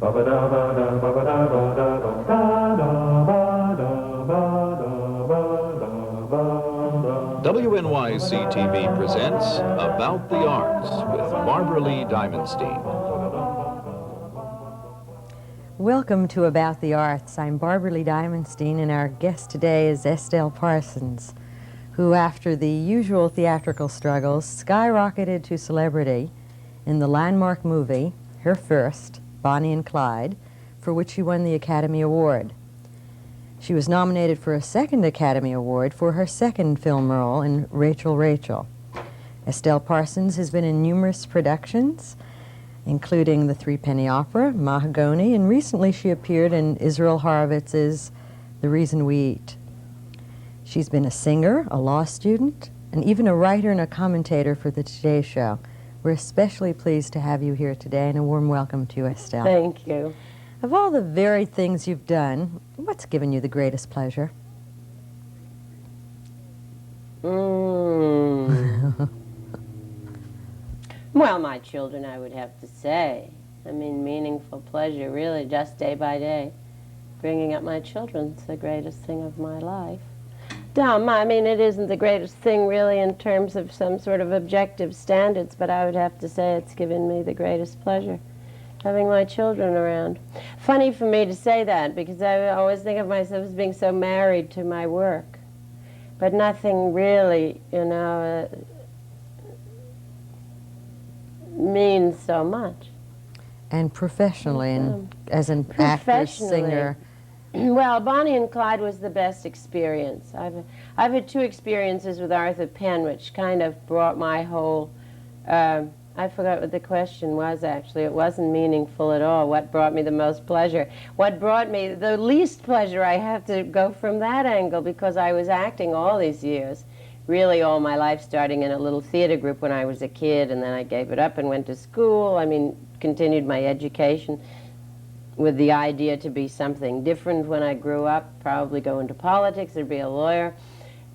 WNYC-TV presents About the Arts with Barbara Lee Diamondstein. Welcome to About the Arts. I'm Barbara Lee Diamondstein, and our guest today is Estelle Parsons, who, after the usual theatrical struggles, skyrocketed to celebrity in the landmark movie, her first, Bonnie and Clyde, for which she won the Academy Award. She was nominated for a second Academy Award for her second film role in Rachel, Rachel. Estelle Parsons has been in numerous productions, including the Threepenny Opera, Mahagoni, and recently she appeared in Israel Horowitz's The Reason We Eat. She's been a singer, a law student, and even a writer and a commentator for the Today Show. We're especially pleased to have you here today, and a warm welcome to you, Estelle. Thank you. Of all the varied things you've done, what's given you the greatest pleasure? Well, my children, I would have to say. I mean, meaningful pleasure, really, just day by day. Bringing up my children's the greatest thing of my life. I mean, it isn't the greatest thing, really, in terms of some sort of objective standards, but I would have to say it's given me the greatest pleasure, having my children around. Funny for me to say that, because I always think of myself as being so married to my work. But nothing really, means so much. And professionally, and as an actor, singer? Well, Bonnie and Clyde was the best experience. I've had two experiences with Arthur Penn, which kind of brought my whole... I forgot what the question was, actually. It wasn't meaningful at all. What brought me the most pleasure? What brought me the least pleasure, I have to go from that angle, because I was acting all these years, really all my life, starting in a little theater group when I was a kid, and then I gave it up and went to school. I mean, continued my education with the idea to be something different when I grew up, probably go into politics or be a lawyer.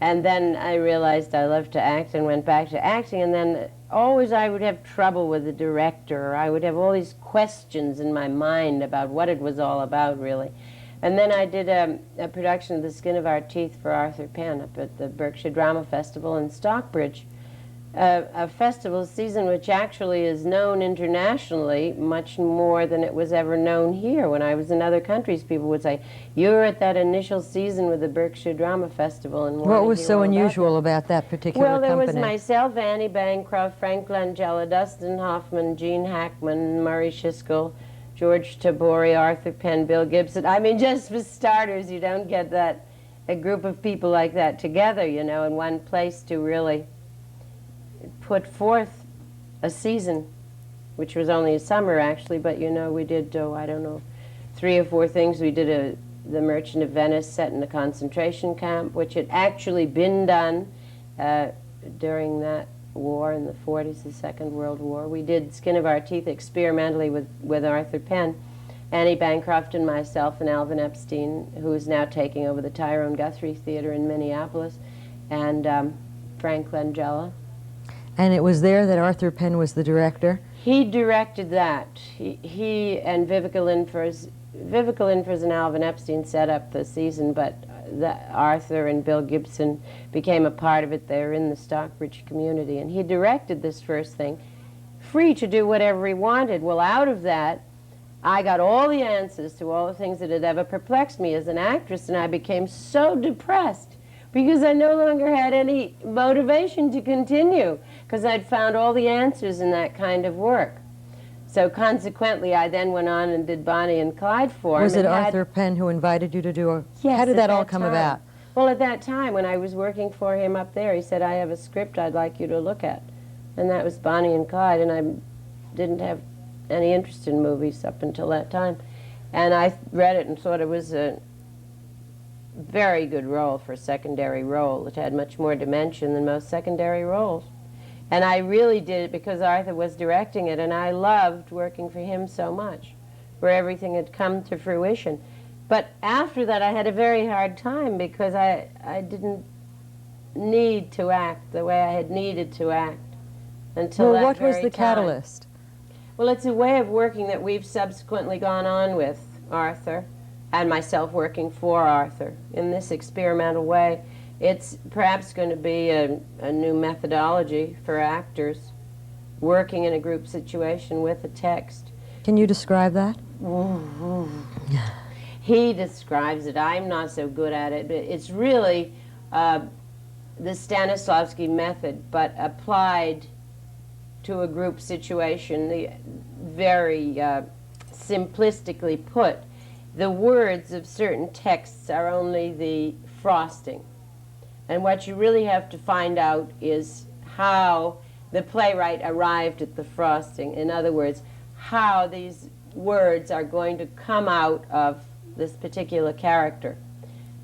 And then I realized I loved to act and went back to acting, and then always I would have trouble with the director, or I would have all these questions in my mind about what it was all about, really. And then I did a production of The Skin of Our Teeth for Arthur Penn up at the Berkshire Drama Festival in Stockbridge, a festival season which actually is known internationally much more than it was ever known here. When I was in other countries, people would say, "You were at that initial season with the Berkshire Drama Festival." And what was so unusual about that particular company? Well, there was myself, Annie Bancroft, Frank Langella, Dustin Hoffman, Gene Hackman, Murray Shiskel, George Tabori, Arthur Penn, Bill Gibson. I mean, just for starters, you don't get a group of people like that together, in one place to really put forth a season, which was only a summer, actually, but, we did, I don't know, 3 or 4 things. We did The Merchant of Venice set in a concentration camp, which had actually been done during that war in the 40s, the Second World War. We did Skin of Our Teeth experimentally with Arthur Penn, Annie Bancroft and myself, and Alvin Epstein, who is now taking over the Tyrone Guthrie Theater in Minneapolis, and Frank Langella. And it was there that Arthur Penn was the director? He directed that. He and Vivica Linfors and Alvin Epstein set up the season, but Arthur and Bill Gibson became a part of it. They're in the Stockbridge community. And he directed this first thing, free to do whatever he wanted. Well, out of that, I got all the answers to all the things that had ever perplexed me as an actress, and I became so depressed because I no longer had any motivation to continue, because I'd found all the answers in that kind of work. So consequently, I then went on and did Bonnie and Clyde for him. Was it Arthur Penn who invited you to do it? Yes. How did that all come about? Well, at that time, when I was working for him up there, he said, "I have a script I'd like you to look at." And that was Bonnie and Clyde, and I didn't have any interest in movies up until that time. And I read it and thought it was a very good role for a secondary role. It had much more dimension than most secondary roles. And I really did it because Arthur was directing it, and I loved working for him so much, where everything had come to fruition. But after that, I had a very hard time because I didn't need to act the way I had needed to act until that very time. Well, what was the catalyst? Well, it's a way of working that we've subsequently gone on with Arthur, and myself working for Arthur in this experimental way. It's perhaps going to be a new methodology for actors working in a group situation with a text. Can you describe that? He describes it. I'm not so good at it, but it's really the Stanislavski method, but applied to a group situation. The very simplistically put, the words of certain texts are only the frosting. And what you really have to find out is how the playwright arrived at the frosting. In other words, how these words are going to come out of this particular character.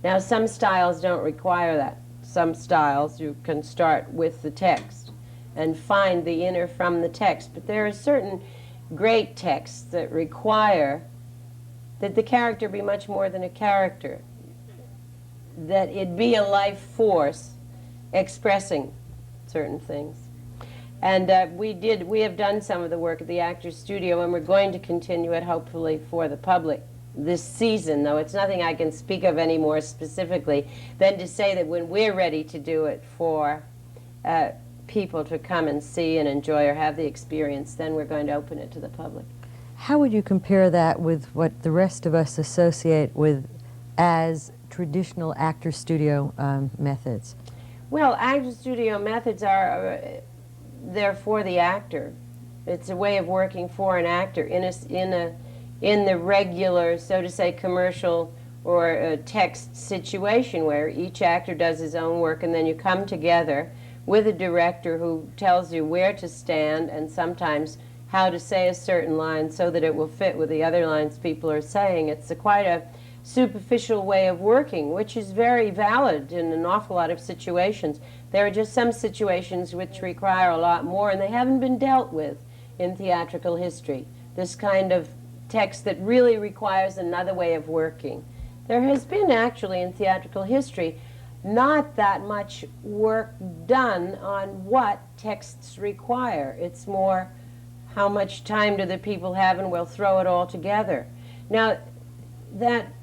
Now, some styles don't require that. Some styles you can start with the text and find the inner from the text. But there are certain great texts that require that the character be much more than a character, that it be a life force expressing certain things. And we have done some of the work at the Actors Studio, and we're going to continue it hopefully for the public this season, though it's nothing I can speak of any more specifically than to say that when we're ready to do it for people to come and see and enjoy or have the experience, then we're going to open it to the public. How would you compare that with what the rest of us associate with as traditional actor studio methods? Well, actor studio methods are they're for the actor. It's a way of working for an actor in the regular, so to say, commercial or text situation where each actor does his own work, and then you come together with a director who tells you where to stand and sometimes how to say a certain line so that it will fit with the other lines people are saying. It's quite a superficial way of working, which is very valid in an awful lot of situations. There are just some situations which require a lot more, and they haven't been dealt with in theatrical history. This kind of text that really requires another way of working. There has been actually in theatrical history not that much work done on what texts require. It's more how much time do the people have, and we'll throw it all together. Now, that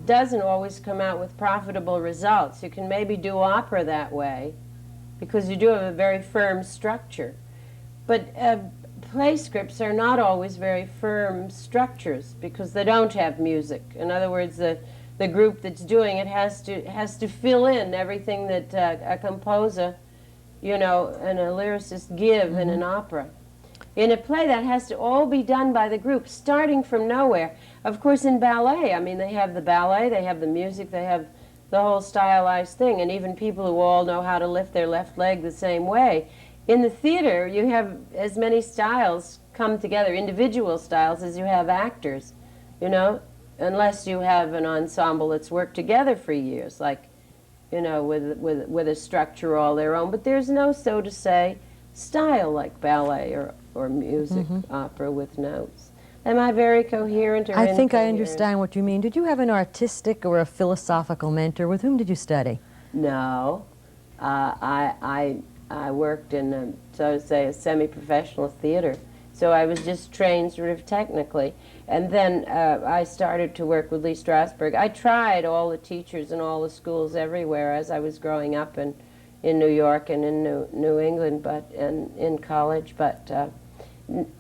doesn't always come out with profitable results. You can maybe do opera that way because you do have a very firm structure. But play scripts are not always very firm structures because they don't have music. In other words, the group that's doing it has to fill in everything that a composer, and a lyricist give in an opera. In a play, that has to all be done by the group, starting from nowhere. Of course, in ballet, they have the ballet, they have the music, they have the whole stylized thing, and even people who all know how to lift their left leg the same way. In the theater, you have as many styles come together, individual styles, as you have actors, unless you have an ensemble that's worked together for years, like, with a structure all their own. But there's no, so to say, style like ballet or music, opera with notes. Am I very coherent or I think I incoherent? understand what you mean. Did you have an artistic or a philosophical mentor? With whom did you study? No. I worked in, so to say, a semi-professional theater. So I was just trained sort of technically. And then I started to work with Lee Strasberg. I tried all the teachers in all the schools everywhere as I was growing up in New York and in New England, and in college, but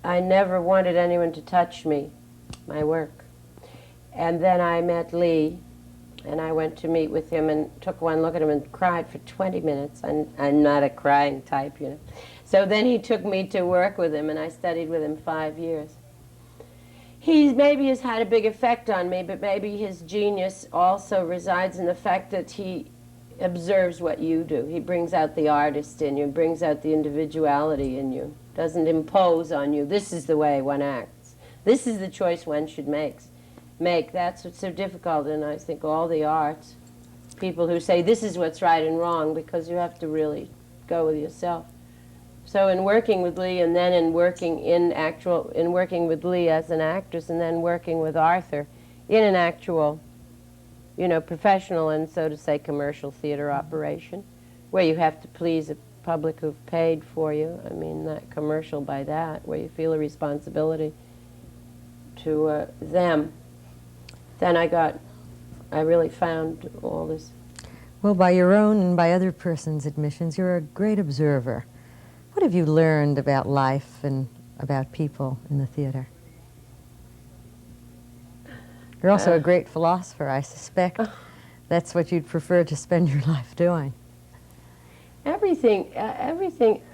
I never wanted anyone to touch my work. And then I met Lee, and I went to meet with him and took one look at him and cried for 20 minutes. I'm not a crying type, So then he took me to work with him, and I studied with him 5 years. He maybe has had a big effect on me, but maybe his genius also resides in the fact that he observes what you do. He brings out the artist in you, brings out the individuality in you, doesn't impose on you, this is the way one acts. This is the choice one should make. That's what's so difficult in, I think, all the arts. People who say this is what's right and wrong, because you have to really go with yourself. So in working with Lee, and then in working with Lee as an actress, and then working with Arthur in an actual professional and, so to say, commercial theater operation, where you have to please a public who've paid for you. I mean, that commercial by that, where you feel a responsibility to them. Then I really found all this. Well, by your own and by other persons' admissions, you're a great observer. What have you learned about life and about people in the theater? You're also a great philosopher. I suspect that's what you'd prefer to spend your life doing. Everything,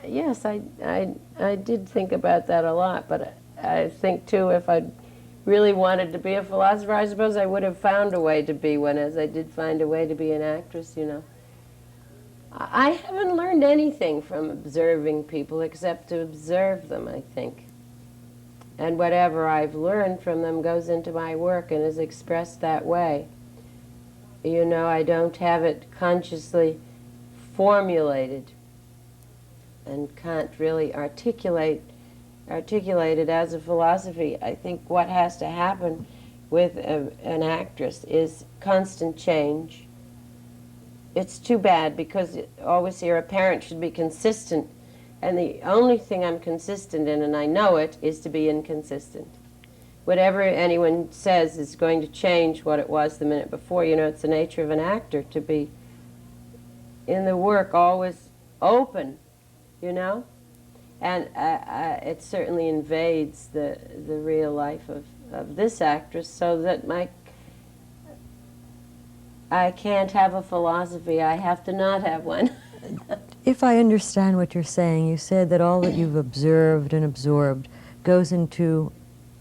yes, I did think about that a lot, but I think, too, if I really wanted to be a philosopher, I suppose I would have found a way to be one, as I did find a way to be an actress, you know. I haven't learned anything from observing people except to observe them, I think. And whatever I've learned from them goes into my work and is expressed that way. You know, I don't have it consciously formulated and can't really articulate it as a philosophy. I think what has to happen with an actress is constant change. It's too bad because you always hear a parent should be consistent, and the only thing I'm consistent in, and I know it, is to be inconsistent. Whatever anyone says is going to change what it was the minute before. You know, it's the nature of an actor to be in the work always open, you know? And it certainly invades the real life of this actress, so that I can't have a philosophy. I have to not have one. If I understand what you're saying, you said that all that you've observed and absorbed goes into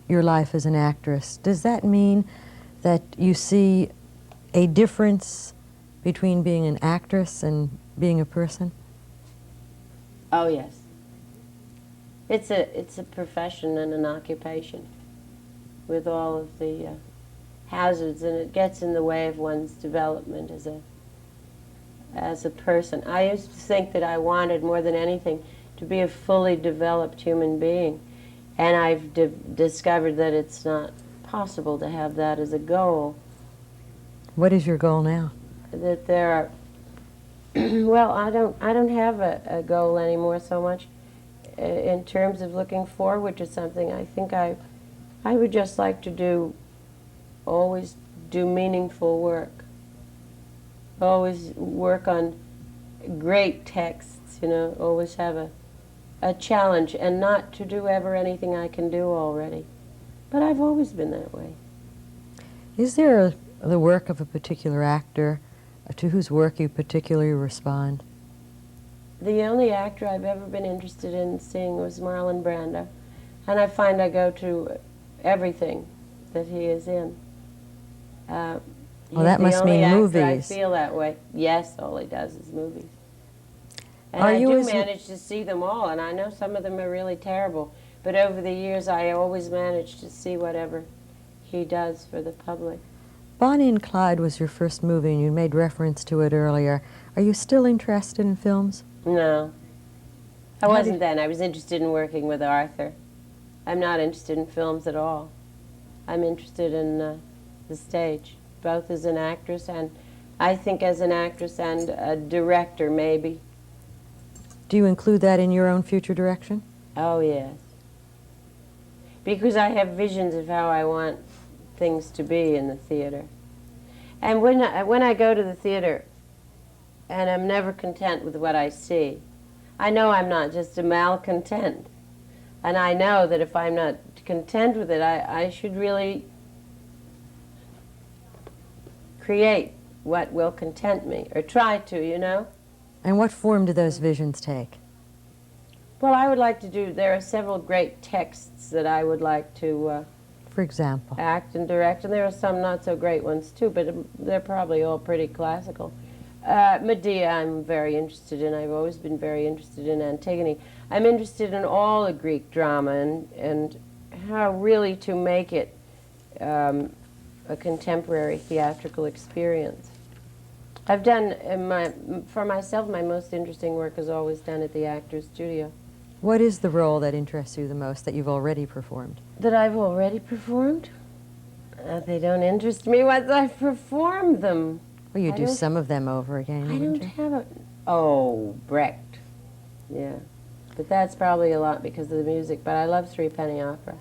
your life as an actress. Does that mean that you see a difference between being an actress and being a person? Oh, yes. It's a profession and an occupation with all of the hazards, and it gets in the way of one's development as a person. I used to think that I wanted more than anything to be a fully developed human being, and I've discovered that it's not possible to have that as a goal. What is your goal now? That there are, well, I don't have a goal anymore so much in terms of looking forward to something. I think I would just like to always do meaningful work. Always work on great texts, you know, always have a challenge, and not to do ever anything I can do already. But I've always been that way. Is there the work of a particular actor to whose work you particularly respond? The only actor I've ever been interested in seeing was Marlon Brando, and I find I go to everything that he is in. Well, that must mean movies. I feel that way. Yes, all he does is movies. And Are I you do as manage to see them all, and I know some of them are really terrible, but over the years I always manage to see whatever he does for the public. Bonnie and Clyde was your first movie, and you made reference to it earlier. Are you still interested in films? No. I wasn't then. I was interested in working with Arthur. I'm not interested in films at all. I'm interested in the stage, both as an actress and, I think, as an actress and a director, maybe. Do you include that in your own future direction? Oh, yes. Because I have visions of how I want things to be in the theater. And when I go to the theater and I'm never content with what I see, I know I'm not just a malcontent. And I know that if I'm not content with it, I should really create what will content me, or try to, you know? And what form do those visions take? Well, I would like to do, there are several great texts that I would like to For example? act and direct, and there are some not so great ones too, but they're probably all pretty classical. Medea I'm very interested in. I've always been very interested in Antigone. I'm interested in all the Greek drama and how really to make it a contemporary theatrical experience. I've done, for myself, my most interesting work is always done at the Actors Studio. What is the role that interests you the most that you've already performed? That I've already performed? They don't interest me once I've performed them. Well, you do some of them over again, I wouldn't don't you? have a... Oh, Brecht. Yeah. But that's probably a lot because of the music. But I love Threepenny Opera.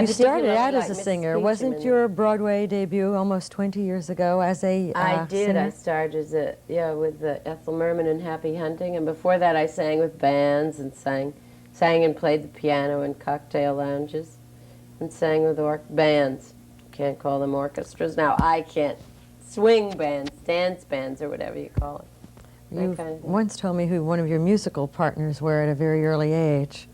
You started out as a Mrs. singer. Peachum Wasn't in your Broadway debut almost 20 years ago as a I did. singer? I started as with Ethel Merman and Happy Hunting, and before that I sang with bands and sang and played the piano in cocktail lounges, and sang with bands. Can't call them orchestras now. I can't. Swing bands, dance bands, or whatever you call it. You Kind of once told me who one of your musical partners were at a very early age.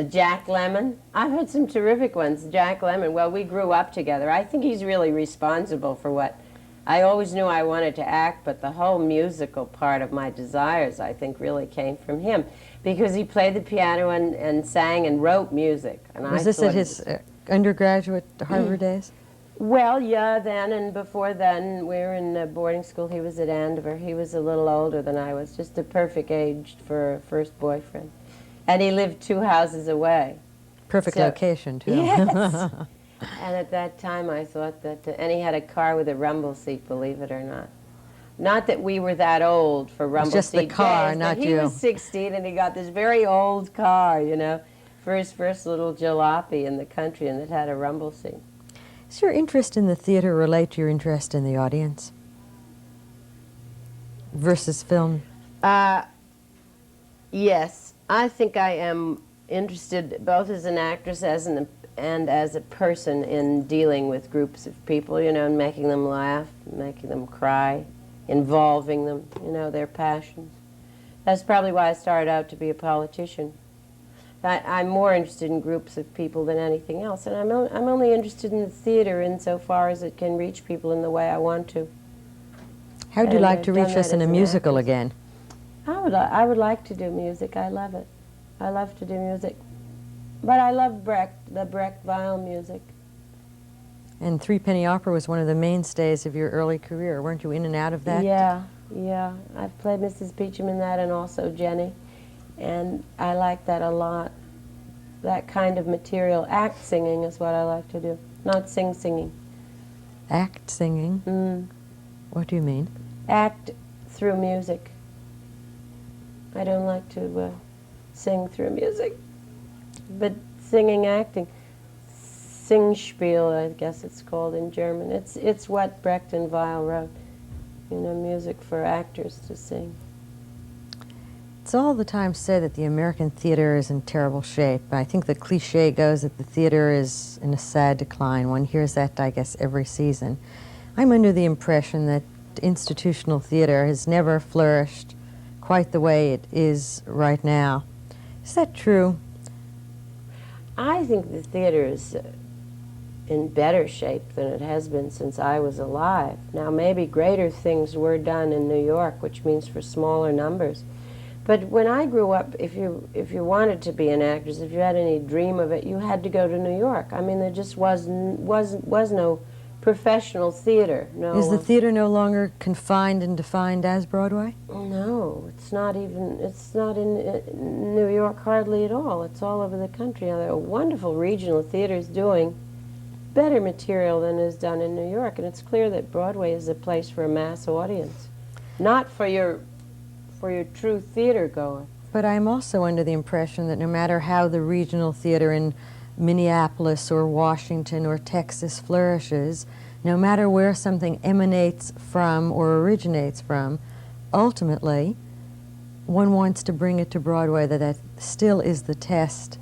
Jack Lemmon. I've had some terrific ones. Jack Lemmon. Well, we grew up together. I think he's really responsible for what I always knew I wanted to act, but the whole musical part of my desires, I think, really came from him because he played the piano and sang and wrote music. And Was this at his undergraduate Harvard days? Well, yeah, then, and before then, we were in boarding school. He was at Andover. He was a little older than I was, just a perfect age for a first boyfriend. And he lived 2 houses away. Perfect location, too. Yes. And at that time, I thought that, and he had a car with a rumble seat, believe it or not. Not that we were that old for rumble seat just the car, days, not but you. He was 16, and he got this very old car, you know, for his first little jalopy in the country, and it had a rumble seat. Does your interest in the theater relate to your interest in the audience versus film? Yes, I think I am interested both as an actress and as a person in dealing with groups of people, you know, and making them laugh, making them cry, involving them, you know, their passions. That's probably why I started out to be a politician. I'm more interested in groups of people than anything else, and I'm only interested in the theater insofar as it can reach people in the way I want to. How would you And like I've to done reach us that in a as an musical actress. again? I would like to do music. I love it. I love to do music. But I love the Brecht Weill music. And Threepenny Opera was one of the mainstays of your early career. Weren't you in and out of that? Yeah, yeah. I've played Mrs. Peachum in that and also Jenny. And I like that a lot. That kind of material. Act singing is what I like to do, not singing. Act singing? Mm. What do you mean? Act through music. I don't like to sing through music. But singing, acting. Singspiel, I guess it's called in German. It's what Brecht and Weill wrote. You know, music for actors to sing. It's all the time said that the American theater is in terrible shape. I think the cliche goes that the theater is in a sad decline. One hears that, I guess, every season. I'm under the impression that institutional theater has never flourished quite the way it is right now. Is that true? I think the theater is in better shape than it has been since I was alive. Now, maybe greater things were done in New York, which means for smaller numbers. But when I grew up, if you wanted to be an actress, if you had any dream of it, you had to go to New York. I mean, there just was no professional theater. No. Is the theater no longer confined and defined as Broadway? No, it's not even. It's not in New York hardly at all. It's all over the country. Now, there are wonderful regional theaters doing better material than is done in New York, and it's clear that Broadway is a place for a mass audience, not for your true theater goer. But I'm also under the impression that no matter how the regional theater in Minneapolis or Washington or Texas flourishes, no matter where something emanates from or originates from, ultimately, one wants to bring it to Broadway, that still is the test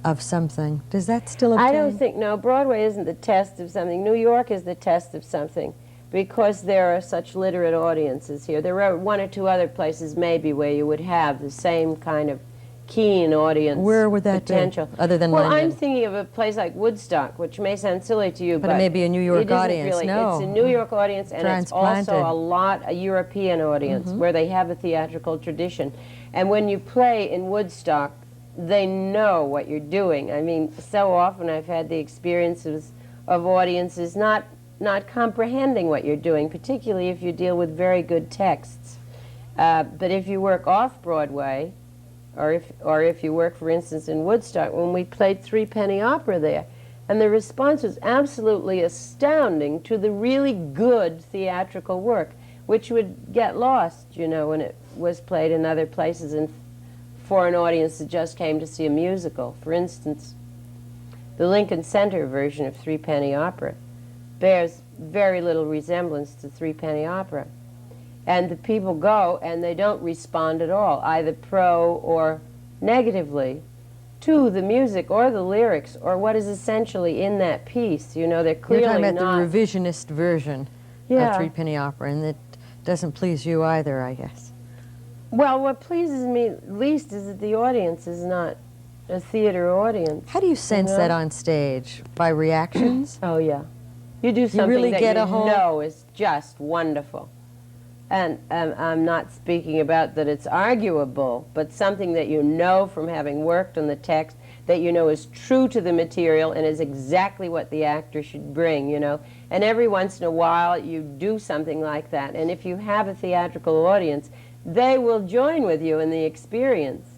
of something. Does that still obtain? I don't think, no, Broadway isn't the test of something. New York is the test of something because there are such literate audiences here. There are one or two other places maybe where you would have the same kind of keen audience Where would that potential. be, other than Well, London? I'm thinking of a place like Woodstock, which may sound silly to you, But it may be a New York it isn't audience, really. no. It's a New York audience, and it's also Transplanted. a European audience where they have a theatrical tradition. And when you play in Woodstock, they know what you're doing. I mean, so often I've had the experiences of audiences not comprehending what you're doing, particularly if you deal with very good texts. But if you work off Broadway, or if you work, for instance, in Woodstock, when we played Threepenny Opera there, and the response was absolutely astounding to the really good theatrical work, which would get lost, you know, was played in other places and for an audience that just came to see a musical. For instance, the Lincoln Center version of Threepenny Opera bears very little resemblance to Threepenny Opera. And the people go and they don't respond at all, either pro or negatively, to the music or the lyrics or what is essentially in that piece. You know, they're clearly You're talking about not... the revisionist version of Threepenny Opera, and it doesn't please you either, I guess. Well, what pleases me least is that the audience is not a theater audience. How do you sense that on stage? By reactions? Oh, yeah. You do something really that get you a whole... know is just wonderful. And I'm not speaking about that it's arguable, but something that you know from having worked on the text, that you know is true to the material and is exactly what the actor should bring, you know. And every once in a while you do something like that. And if you have a theatrical audience, they will join with you in the experience.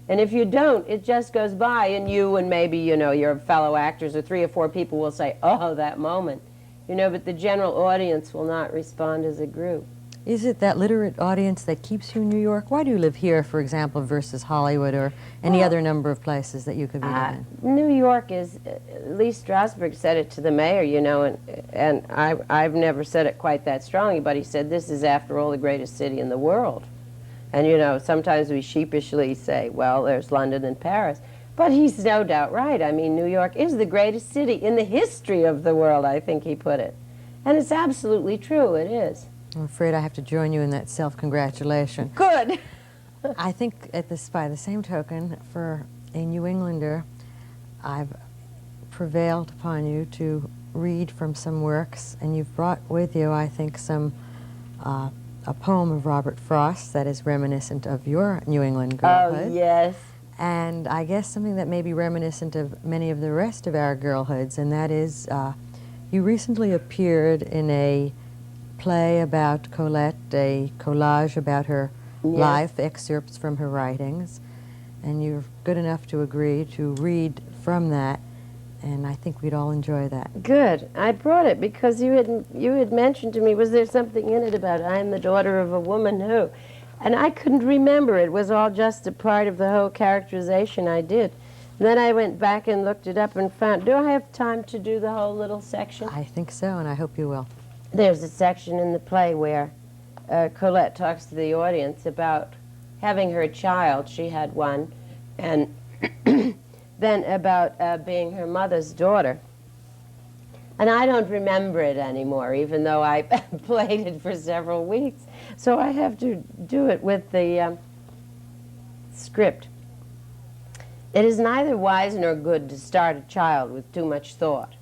And if you don't, it just goes by, and you and maybe, you know, your fellow actors or 3 or 4 people will say, oh, that moment. You know, but the general audience will not respond as a group. Is it that literate audience that keeps you in New York? Why do you live here, for example, versus Hollywood or any other number of places that you could be living? New York is, at least Strasberg said it to the mayor, you know, and I've never said it quite that strongly, but he said, this is, after all, the greatest city in the world. And, you know, sometimes we sheepishly say, well, there's London and Paris. But he's no doubt right. I mean, New York is the greatest city in the history of the world, I think he put it. And it's absolutely true, it is. I'm afraid I have to join you in that self-congratulation. Good. I think by the same token, for a New Englander, I've prevailed upon you to read from some works, and you've brought with you, I think, a poem of Robert Frost that is reminiscent of your New England girlhood. Oh, yes. And I guess something that may be reminiscent of many of the rest of our girlhoods, and that is, you recently appeared in a play about Colette, a collage about her life, excerpts from her writings, and you're good enough to agree to read from that, and I think we'd all enjoy that. Good. I brought it because you had mentioned to me, was there something in it about I'm the daughter of a woman who? And I couldn't remember. It was all just a part of the whole characterization I did. And then I went back and looked it up and found, do I have time to do the whole little section? I think so, and I hope you will. There's a section in the play where Colette talks to the audience about having her child. She had one, and then about being her mother's daughter. And I don't remember it anymore, even though I played it for several weeks. So I have to do it with the script. It is neither wise nor good to start a child with too much thought.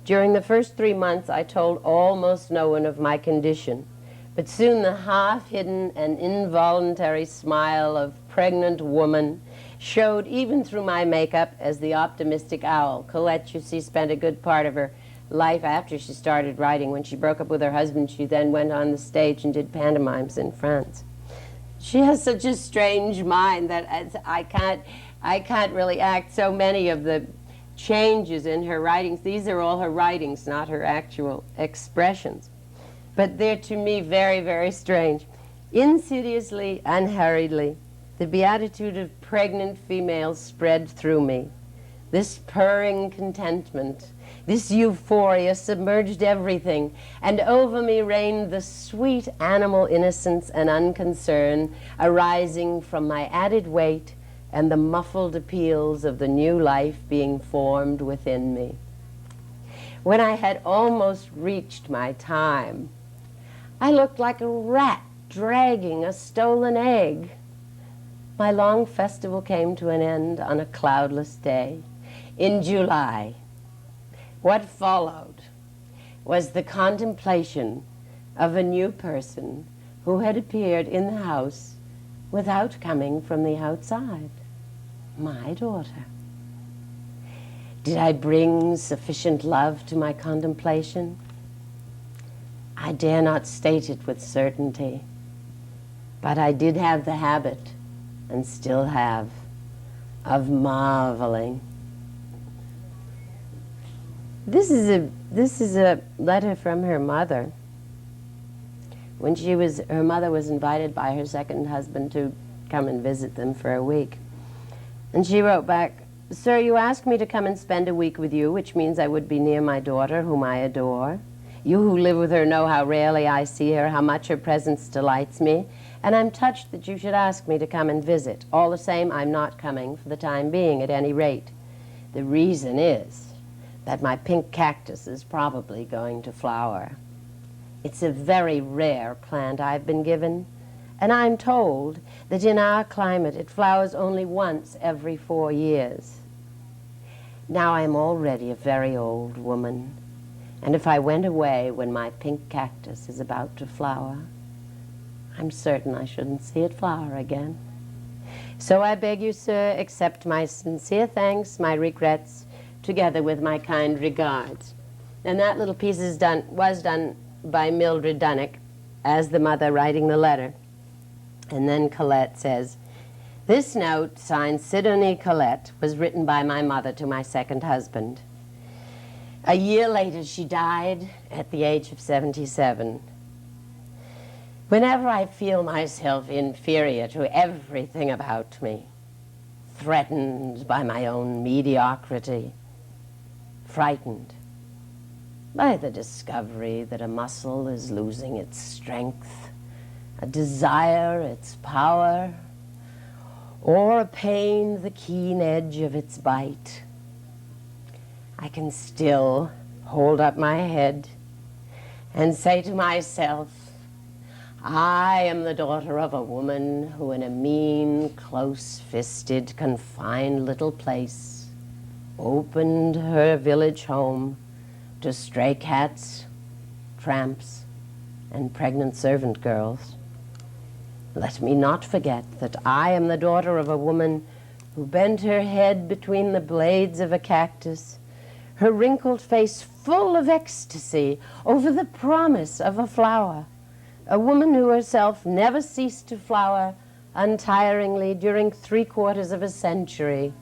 During the first 3 months, I told almost no one of my condition, but soon the half-hidden and involuntary smile of pregnant woman showed even through my makeup as the optimistic owl. Colette, you see, spent a good part of her life after she started writing. When she broke up with her husband, she then went on the stage and did pantomimes in France. She has such a strange mind that I can't really act so many of the changes in her writings. These are all her writings, not her actual expressions. But they're, to me, very, very strange. Insidiously, unhurriedly, the beatitude of pregnant females spread through me. This purring contentment, this euphoria submerged everything, and over me reigned the sweet animal innocence and unconcern arising from my added weight and the muffled appeals of the new life being formed within me. When I had almost reached my time, I looked like a rat dragging a stolen egg. My long festival came to an end on a cloudless day in July. What followed was the contemplation of a new person who had appeared in the house without coming from the outside. My daughter. Did I bring sufficient love to my contemplation? I dare not state it with certainty, but I did have the habit, and still have, of marveling. This is a letter from her mother, when her mother was invited by her second husband to come and visit them for a week. And she wrote back, "Sir, you asked me to come and spend a week with you, which means I would be near my daughter, whom I adore. You who live with her know how rarely I see her, how much her presence delights me, and I'm touched that you should ask me to come and visit. All the same, I'm not coming for the time being, at any rate. The reason is that my pink cactus is probably going to flower. It's a very rare plant I've been given, and I'm told that in our climate it flowers only once every 4 years. Now I'm already a very old woman, and if I went away when my pink cactus is about to flower, I'm certain I shouldn't see it flower again. So I beg you, sir, accept my sincere thanks, my regrets, together with my kind regards." And that little piece was done by Mildred Dunnick as the mother writing the letter. And then Colette says, "This note, signed Sidonie Colette, was written by my mother to my second husband. A year later, she died at the age of 77. Whenever I feel myself inferior to everything about me, threatened by my own mediocrity, frightened by the discovery that a muscle is losing its strength, a desire its power, or a pain the keen edge of its bite, I can still hold up my head and say to myself, I am the daughter of a woman who in a mean, close-fisted, confined little place opened her village home to stray cats, tramps, and pregnant servant girls. Let me not forget that I am the daughter of a woman who bent her head between the blades of a cactus, her wrinkled face full of ecstasy over the promise of a flower, a woman who herself never ceased to flower untiringly during 3/4 of a century.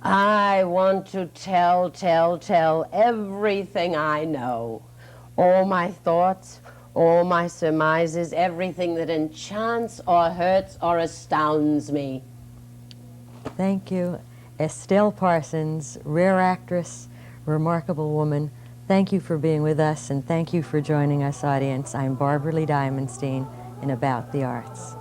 I want to tell everything I know, all my thoughts, all my surmises, everything that enchants or hurts or astounds me." Thank you. Estelle Parsons, rare actress, remarkable woman. Thank you for being with us, and thank you for joining us, audience. I'm Barbara Lee Diamonstein in About the Arts.